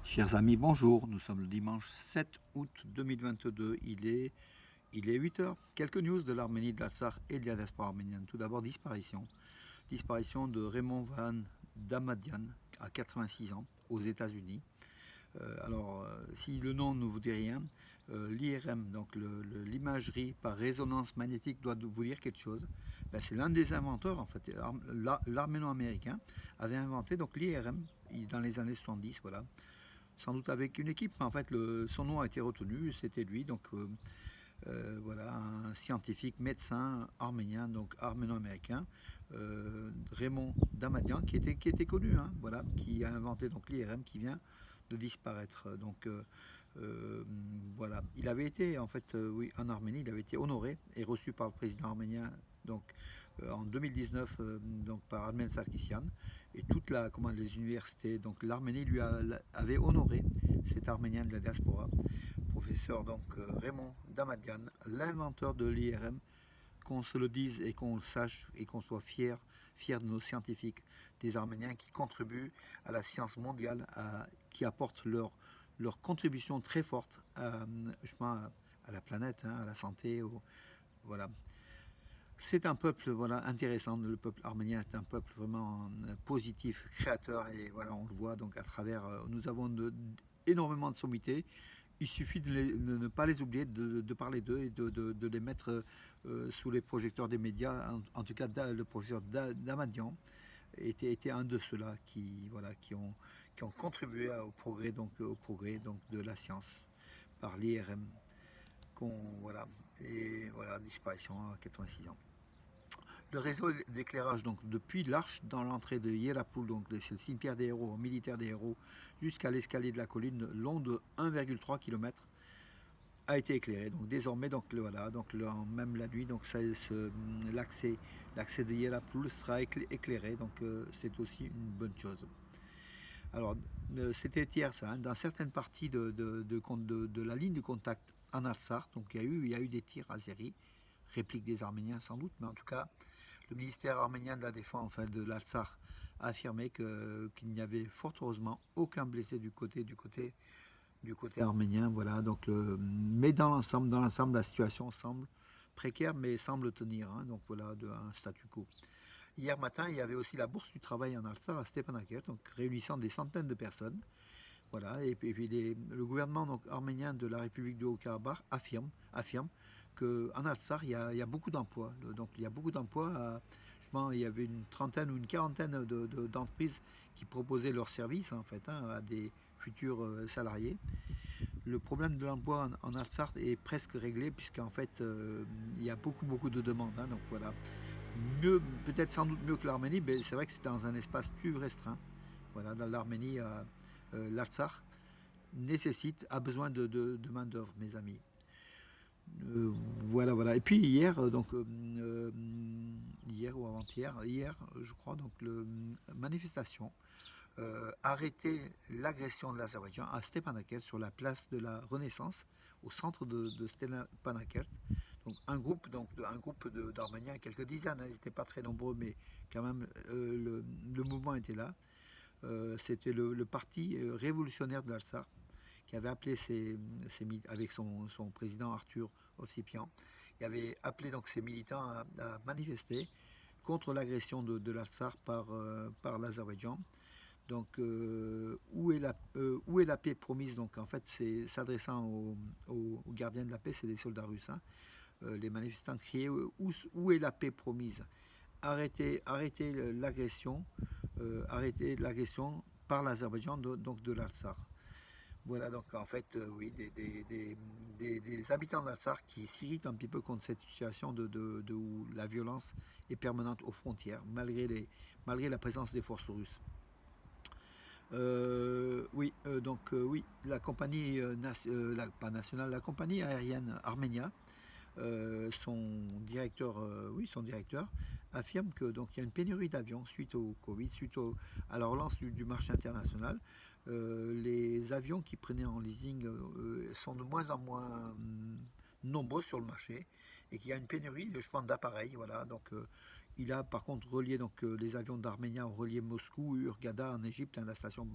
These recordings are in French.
Chers amis, bonjour. Nous sommes le dimanche 7 août 2022. Il est 8 heures. Quelques news de l'Arménie, de l'Artsakh et de la diaspora arménienne. Tout d'abord, disparition. Disparition de Raymond Van Damadian à 86 ans aux États-Unis. Si le nom ne vous dit rien, l'IRM, donc l'imagerie par résonance magnétique, doit vous dire quelque chose. Ben, c'est l'un des inventeurs, en fait. L'arméno-américain avait inventé donc l'IRM dans les années 70, voilà, sans doute avec une équipe, mais en fait son nom a été retenu, c'était lui, donc voilà, un scientifique médecin arménien, donc arméno-américain, Raymond Damadian, qui était connu, hein, voilà, qui a inventé donc l'IRM qui vient de disparaître. Donc euh, voilà, il avait été en fait, oui, en Arménie, il avait été honoré et reçu par le président arménien donc en 2019 donc par Armen Sarkisian et les universités, donc l'Arménie avait honoré cet Arménien de la diaspora, professeur donc Raymond Damadian, l'inventeur de l'IRM, qu'on se le dise et qu'on le sache et qu'on soit fier de nos scientifiques, des Arméniens qui contribuent à la science mondiale, qui apportent leur contribution très forte à la planète, hein, à la santé, voilà. C'est un peuple, voilà, intéressant. Le peuple arménien est un peuple vraiment positif, créateur, et voilà, on le voit donc à travers. Nous avons énormément de sommités. Il suffit de ne pas les oublier, de parler d'eux et de les mettre sous les projecteurs des médias. En tout cas, le professeur Damadian était un de ceux-là qui ont contribué au progrès donc, de la science par l'IRM. Voilà, et voilà, disparition à 86 ans. Le réseau d'éclairage, donc depuis l'arche dans l'entrée de Hierapoul, donc c'est le cimetière des héros, militaire des héros, jusqu'à l'escalier de la colline, long de 1,3 km, a été éclairé. Donc désormais, voilà, même la nuit, donc l'accès de Hierapoul sera éclairé, donc c'est aussi une bonne chose. Alors, c'était hier ça, hein, dans certaines parties de la ligne de contact en Artsakh, donc il y a eu des tirs azéris, réplique des Arméniens sans doute, mais en tout cas, le ministère arménien de la Défense, enfin de l'Artsakh, a affirmé qu'il n'y avait fort heureusement aucun blessé du côté arménien. Voilà, donc mais dans l'ensemble, la situation semble précaire, mais semble tenir. Hein, donc voilà, un statu quo. Hier matin, il y avait aussi la bourse du travail en Alsace à Stepanakert, donc réunissant des centaines de personnes. Voilà, et puis le gouvernement donc, arménien de la République du Haut-Karabakh affirme qu'en Alsace, il y a beaucoup d'emplois. Donc il y a beaucoup d'emplois. Il y avait une trentaine ou une quarantaine d'entreprises qui proposaient leurs services en fait, hein, à des futurs salariés. Le problème de l'emploi en Alsace est presque réglé puisqu'en fait il y a beaucoup de demandes. Hein, donc voilà, peut-être sans doute mieux que l'Arménie, mais c'est vrai que c'est dans un espace plus restreint. Voilà, dans l'Arménie, l'Artsakh a besoin de main-d'œuvre, mes amis. Voilà, voilà. Et puis hier, hier ou avant-hier, hier, je crois, donc, manifestation arrêter l'agression de l'Azerbaïdjan à Stepanakert sur la place de la Renaissance, au centre de Stepanakert. Donc un groupe d'Arméniens, quelques dizaines, hein, ils n'étaient pas très nombreux, mais quand même le mouvement était là. C'était le parti révolutionnaire de l'Alsace qui avait appelé avec son président Arthur Ovsipian, il avait appelé donc ses militants à manifester contre l'agression de l'Alsace par l'Azerbaïdjan. Donc, où est la paix promise? Donc, en fait, c'est s'adressant aux gardiens de la paix, c'est des soldats russes. Hein. Les manifestants criaient où est la paix promise? Arrêtez l'agression par l'Azerbaïdjan, donc de l'Artsakh. Voilà, donc en fait, oui, des habitants d'Artsakh qui s'irritent un petit peu contre cette situation où la violence est permanente aux frontières, malgré la présence des forces russes. Oui, oui, la compagnie, pas nationale, la compagnie aérienne Armenia, son directeur affirme que donc il y a une pénurie d'avions suite au Covid, à la relance du marché international. Les avions qui prenaient en leasing sont de moins en moins nombreux sur le marché et qu'il y a une pénurie, je pense, d'appareils. Voilà, donc il a par contre les avions d'Arménia ont relié Moscou, Hurghada en Égypte, hein, la station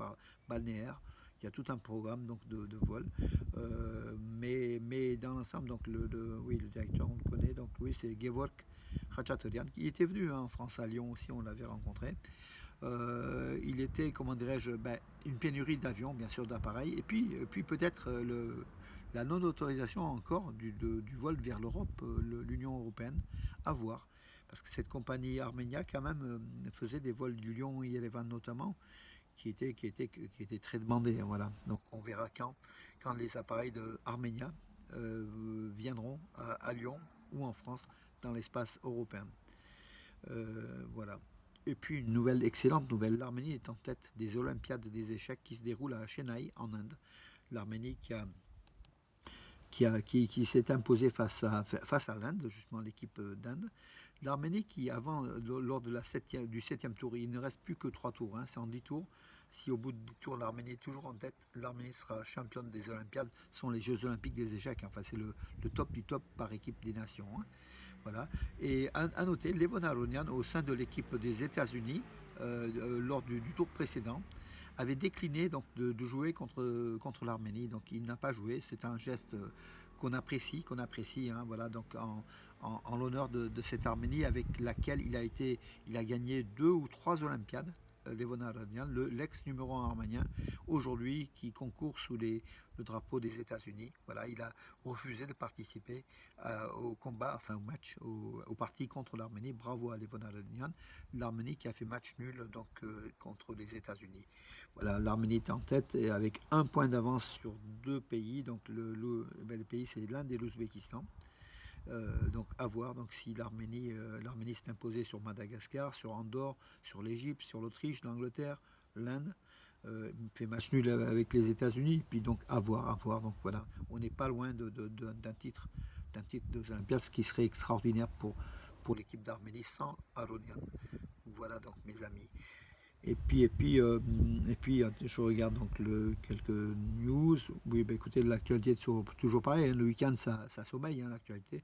balnéaire. Il y a tout un programme donc de vol. Mais dans l'ensemble, donc oui, le directeur, on le connaît, donc oui, c'est Gevorg Khachatorian, qui était venu en France, à Lyon aussi, on l'avait rencontré. Il était, comment dirais-je, une pénurie d'avions, bien sûr, d'appareils, et puis peut-être la non-autorisation encore du vol vers l'Europe, l'Union européenne, à voir. Parce que cette compagnie Armenia, quand même, faisait des vols du Lyon-Yerevan notamment, qui étaient très demandés. Voilà. Donc on verra quand les appareils de Armenia viendront à Lyon ou en France dans l'espace européen. Voilà. Et puis une nouvelle, excellente nouvelle, l'Arménie est en tête des Olympiades des échecs qui se déroulent à Chennai en Inde. L'Arménie qui s'est imposée face à l'Inde, justement l'équipe d'Inde. L'Arménie qui avant, lors du 7e tour, il ne reste plus que 3 tours, hein, c'est en 10 tours. Si au bout de 10 tours l'Arménie est toujours en tête, l'Arménie sera championne des Olympiades, ce sont les Jeux Olympiques des échecs, enfin c'est le top du top par équipe des nations. Hein. Voilà. Et à noter, Levon Aronian, au sein de l'équipe des États-Unis, lors du tour précédent, avait décliné donc, de jouer contre l'Arménie. Donc il n'a pas joué. C'est un geste qu'on apprécie, hein, voilà, donc en l'honneur de cette Arménie avec laquelle il a gagné 2 ou 3 Olympiades. Levon Aronian, l'ex numéro 1 arménien, aujourd'hui qui concourt sous le drapeau des États-Unis. Voilà, il a refusé de participer au combat, enfin au match, au parti contre l'Arménie. Bravo à Levon Aronian, l'Arménie qui a fait match nul donc contre les États-Unis. Voilà, l'Arménie est en tête et avec un point d'avance sur 2 pays. Donc le pays c'est l'Inde et l'Ouzbékistan. Donc à voir donc si l'Arménie s'est imposée sur Madagascar, sur Andorre, sur l'Égypte, sur l'Autriche, l'Angleterre, l'Inde. Fait match nul avec les États-Unis, puis donc à voir. Donc voilà, on n'est pas loin d'un titre de Olympiades, ce qui serait extraordinaire pour l'équipe d'Arménie sans Aronian. Voilà donc mes amis. Et puis, je regarde donc quelques news. Oui, écoutez, l'actualité est toujours pareil. Hein, le week-end, ça sommeille, hein, l'actualité.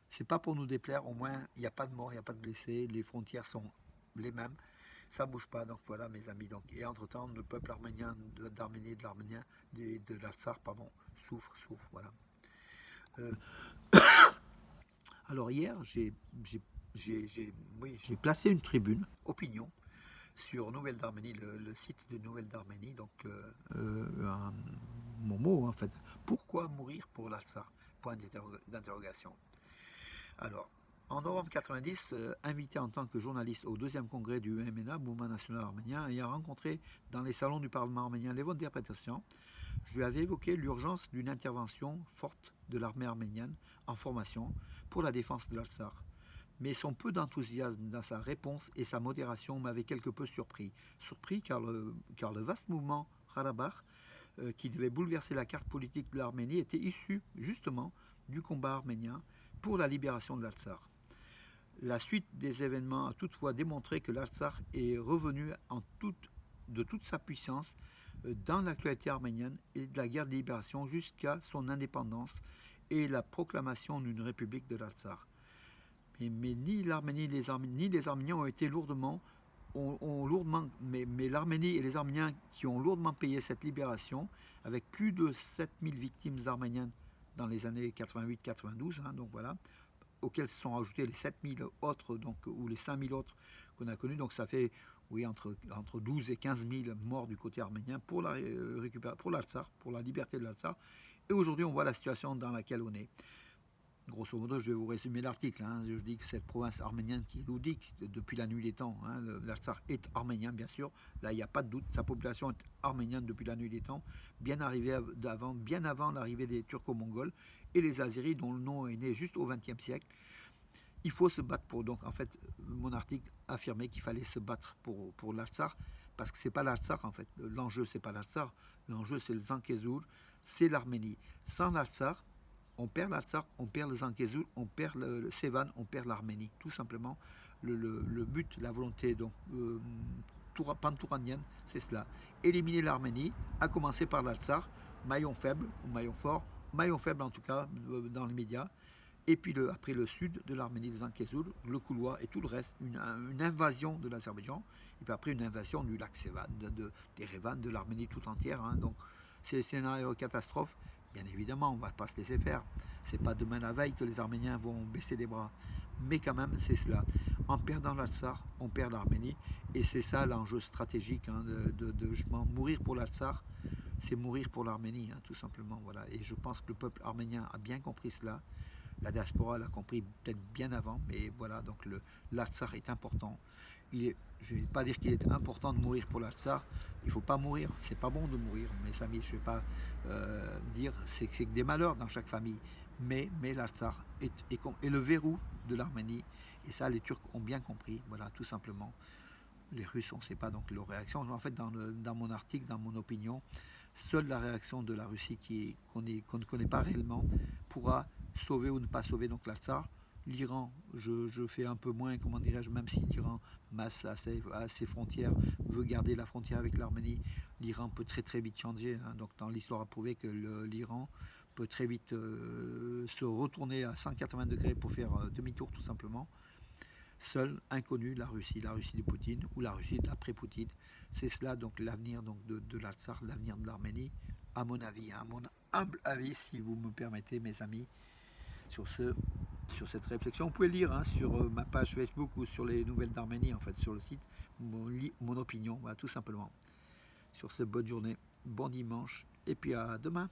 C'est pas pour nous déplaire, au moins, il n'y a pas de morts, il n'y a pas de blessés, les frontières sont les mêmes, ça bouge pas. Donc voilà, mes amis. Donc, et entre-temps, le peuple arménien, d'Arménie, de l'Artsakh, pardon, souffre, voilà. Euh, alors hier, j'ai placé une tribune, opinion, sur Nouvelle d'Arménie, le site de Nouvelle d'Arménie, donc mon mot en fait. Pourquoi mourir pour l'Artsakh? Point d'interrogation. Alors, en novembre 90, invité en tant que journaliste au 2e congrès du MNA, Mouvement National Arménien, ayant rencontré dans les salons du Parlement arménien Levon Terpetosyan, je lui avais évoqué l'urgence d'une intervention forte de l'armée arménienne en formation pour la défense de l'Artsakh. Mais son peu d'enthousiasme dans sa réponse et sa modération m'avaient quelque peu surpris. Surpris car le vaste mouvement Karabakh, qui devait bouleverser la carte politique de l'Arménie, était issu justement du combat arménien pour la libération de l'Artsakh. La suite des événements a toutefois démontré que l'Artsakh est revenu de toute sa puissance dans l'actualité arménienne et de la guerre de libération jusqu'à son indépendance et la proclamation d'une république de l'Artsakh. Mais ni l'Arménie ni les Arméniens ont été lourdement, mais l'Arménie et les Arméniens qui ont lourdement payé cette libération, avec plus de 7000 victimes arméniennes dans les années 88-92, hein, donc voilà, auxquels se sont ajoutés les 7000 autres, donc, ou les 5000 autres qu'on a connus, donc ça fait oui, entre 12 et 15 000 morts du côté arménien pour l'Artsakh, pour la liberté de l'Artsakh. Et aujourd'hui, on voit la situation dans laquelle on est. Grosso modo, je vais vous résumer l'article. Hein. Je dis que cette province arménienne qui est loudique depuis la nuit des temps, hein, l'Artsakh est arménien, bien sûr. Là, il n'y a pas de doute. Sa population est arménienne depuis la nuit des temps, bien avant l'arrivée des Turco-Mongols et les Azéris, dont le nom est né juste au XXe siècle. Il faut se battre pour. Donc, en fait, mon article affirmait qu'il fallait se battre pour l'Artsakh, parce que c'est pas l'Artsakh, en fait. L'enjeu, c'est pas l'Artsakh. L'enjeu, c'est le Zangezur, c'est l'Arménie. Sans l'Artsakh, on perd l'Artsakh, on perd le Zangezur, on perd le Sevan, on perd l'Arménie. Tout simplement, le but, la volonté donc, pantouranienne, c'est cela. Éliminer l'Arménie, à commencer par l'Artsakh, maillon faible ou maillon fort, maillon faible en tout cas dans les médias, Et puis après le sud de l'Arménie, de Zangezur, le couloir et tout le reste, une invasion de l'Azerbaïdjan, et puis après une invasion du lac Sevan, d'Erevan, de l'Arménie tout entière. Hein. Donc c'est le scénario catastrophe. Bien évidemment, on ne va pas se laisser faire. C'est pas demain la veille que les Arméniens vont baisser les bras. Mais quand même, c'est cela. En perdant l'Artsakh, on perd l'Arménie. Et c'est ça l'enjeu stratégique, hein, mourir pour l'Artsakh, c'est mourir pour l'Arménie, hein, tout simplement. Voilà. Et je pense que le peuple arménien a bien compris cela. La diaspora l'a compris peut-être bien avant, mais voilà, donc l'Artsakh est important. Je ne vais pas dire qu'il est important de mourir pour l'Artsakh. Il ne faut pas mourir, c'est pas bon de mourir, mes amis. Je ne vais pas dire c'est que des malheurs dans chaque famille. Mais l'Artsakh est le verrou de l'Arménie. Et ça, les Turcs ont bien compris, voilà, tout simplement. Les Russes, on ne sait pas donc leur réaction. En fait, dans mon article, dans mon opinion, seule la réaction de la Russie qu'on ne connaît pas réellement pourra sauver ou ne pas sauver donc l'Artsakh. L'Iran, je fais un peu moins, comment dirais-je, même si l'Iran, à ses frontières, veut garder la frontière avec l'Arménie, l'Iran peut très très vite changer. Hein. Donc dans l'histoire a prouvé que l'Iran peut très vite se retourner à 180 degrés pour faire demi-tour tout simplement. Seule inconnue la Russie de Poutine ou la Russie d'après-Poutine. C'est cela donc l'avenir donc de l'Artsakh, l'avenir de l'Arménie, à mon avis, hein, à mon humble avis, si vous me permettez, mes amis, sur cette réflexion. Vous pouvez lire hein, sur ma page Facebook ou sur les nouvelles d'Arménie, en fait, sur le site, mon opinion, voilà, tout simplement. Sur cette bonne journée, bon dimanche, et puis à demain.